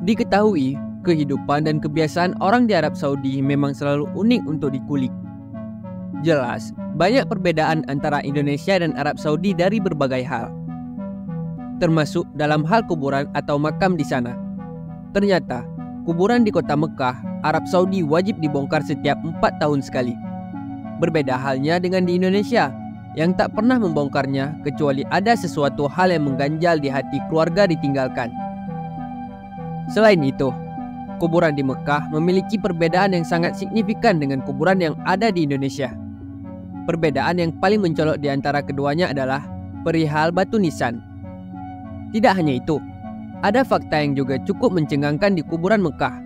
Diketahui, kehidupan dan kebiasaan orang di Arab Saudi memang selalu unik untuk dikulik. Jelas, banyak perbedaan antara Indonesia dan Arab Saudi dari berbagai hal, termasuk dalam hal kuburan atau makam di sana. Ternyata, kuburan di kota Mekah, Arab Saudi wajib dibongkar setiap 4 tahun sekali. Berbeda halnya dengan di Indonesia, yang tak pernah membongkarnya kecuali ada sesuatu hal yang mengganjal di hati keluarga ditinggalkan. Selain itu, kuburan di Mekah memiliki perbedaan yang sangat signifikan dengan kuburan yang ada di Indonesia. Perbedaan yang paling mencolok di antara keduanya adalah perihal batu nisan. Tidak hanya itu, ada fakta yang juga cukup mencengangkan di kuburan Mekah,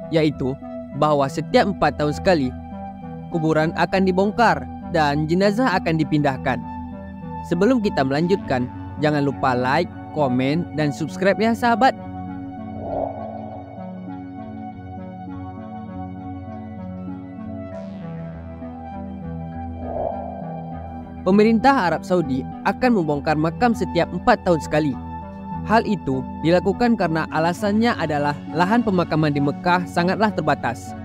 yaitu bahwa setiap 4 tahun sekali, kuburan akan dibongkar dan jenazah akan dipindahkan. Sebelum kita melanjutkan, jangan lupa like, komen, dan subscribe ya sahabat. Pemerintah Arab Saudi akan membongkar makam setiap 4 tahun sekali. Hal itu dilakukan karena alasannya adalah lahan pemakaman di Mekah sangatlah terbatas.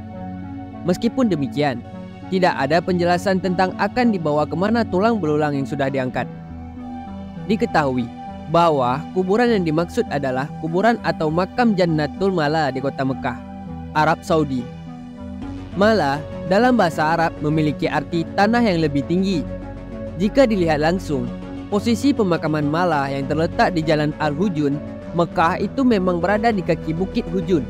Meskipun demikian, tidak ada penjelasan tentang akan dibawa kemana tulang belulang yang sudah diangkat. Diketahui bahwa kuburan yang dimaksud adalah kuburan atau makam Jannatul Mala di kota Mekah, Arab Saudi. Mala dalam bahasa Arab memiliki arti tanah yang lebih tinggi. Jika dilihat langsung, posisi pemakaman Mala yang terletak di Jalan Al-Hujun, Mekah itu memang berada di kaki Bukit Hujun.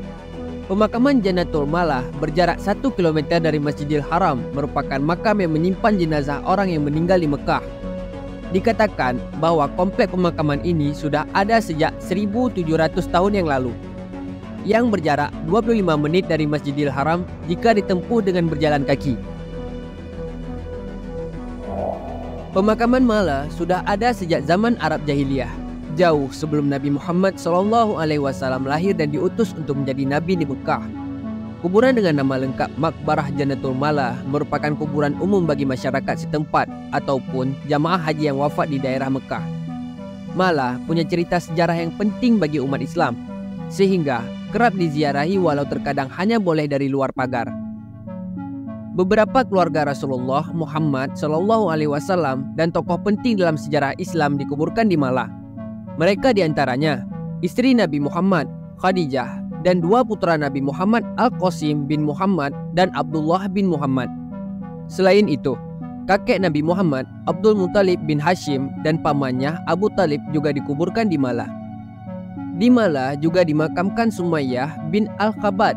Pemakaman Jannatul Mala berjarak 1 km dari Masjidil Haram, merupakan makam yang menyimpan jenazah orang yang meninggal di Mekah. Dikatakan bahwa komplek pemakaman ini sudah ada sejak 1700 tahun yang lalu, yang berjarak 25 menit dari Masjidil Haram jika ditempuh dengan berjalan kaki. Pemakaman Mala sudah ada sejak zaman Arab Jahiliyah, jauh sebelum Nabi Muhammad SAW lahir dan diutus untuk menjadi Nabi di Mekah. Kuburan dengan nama lengkap Maqbarah Jannatul Mala merupakan kuburan umum bagi masyarakat setempat ataupun jamaah haji yang wafat di daerah Mekah. Mala punya cerita sejarah yang penting bagi umat Islam, sehingga kerap diziarahi walau terkadang hanya boleh dari luar pagar. Beberapa keluarga Rasulullah Muhammad SAW dan tokoh penting dalam sejarah Islam dikuburkan di Mala. Mereka diantaranya istri Nabi Muhammad, Khadijah, dan 2 putra Nabi Muhammad, Al-Qasim bin Muhammad dan Abdullah bin Muhammad. Selain itu, kakek Nabi Muhammad, Abdul Muttalib bin Hashim, dan pamannya Abu Talib juga dikuburkan di Mala. Di Mala juga dimakamkan Sumayyah bin Al-Khabat.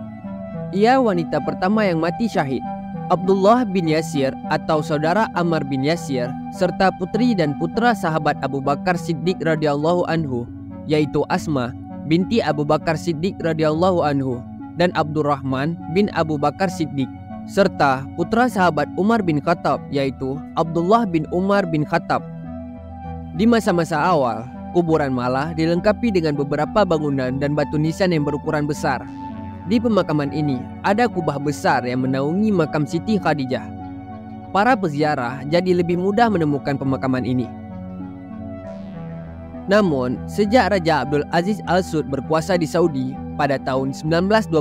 Ia wanita pertama yang mati syahid. Abdullah bin Yasir atau saudara Ammar bin Yasir, serta putri dan putra sahabat Abu Bakar Siddiq radhiyallahu anhu, yaitu Asma binti Abu Bakar Siddiq radhiyallahu anhu dan Abdurrahman bin Abu Bakar Siddiq, serta putra sahabat Umar bin Khattab, yaitu Abdullah bin Umar bin Khattab. Di masa-masa awal, kuburan Mala dilengkapi dengan beberapa bangunan dan batu nisan yang berukuran besar. Di pemakaman ini ada kubah besar yang menaungi makam Siti Khadijah. Para peziarah jadi lebih mudah menemukan pemakaman ini. Namun, sejak Raja Abdul Aziz Al-Saud berkuasa di Saudi pada tahun 1925,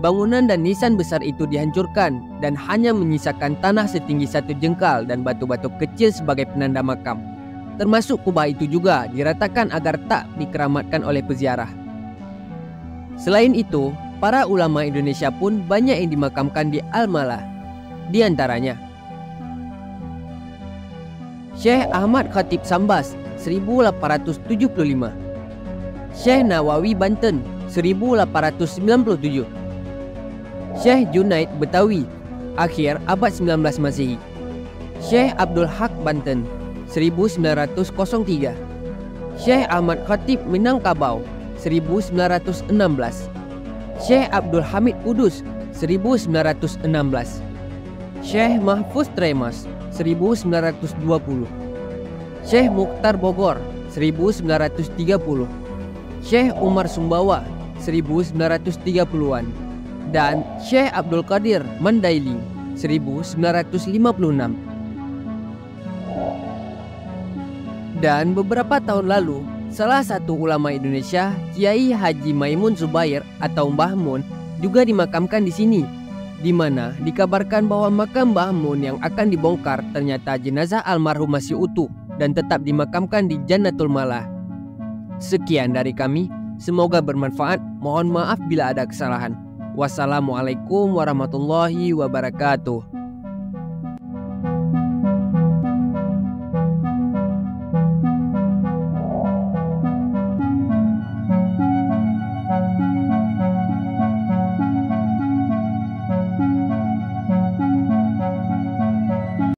bangunan dan nisan besar itu dihancurkan dan hanya menyisakan tanah setinggi 1 jengkal dan batu-batu kecil sebagai penanda makam. Termasuk kubah itu juga diratakan agar tak dikeramatkan oleh peziarah. Selain itu, para ulama Indonesia pun banyak yang dimakamkan di Al-Mala. Di antaranya Syekh Ahmad Khatib Sambas 1875, Syekh Nawawi Banten 1897, Syekh Junaid Betawi akhir abad 19 Masehi, Syekh Abdul Haq Banten 1903, Syekh Ahmad Khatib Minangkabau 1916, Syekh Abdul Hamid Kudus 1916, Syekh Mahfuz Tremas 1920, Syekh Mukhtar Bogor 1930, Syekh Umar Sumbawa 1930-an, dan Syekh Abdul Qadir Mandailing 1956. Dan beberapa tahun lalu, Salah satu ulama Indonesia, Kiai Haji Maimun Zubair atau Mbah Mun, juga dimakamkan di sini, di mana dikabarkan bahwa makam Mbah Mun yang akan dibongkar ternyata jenazah almarhum masih utuh dan tetap dimakamkan di Jannatul Malah. Sekian dari kami, semoga bermanfaat. Mohon maaf bila ada kesalahan. Wassalamualaikum warahmatullahi wabarakatuh.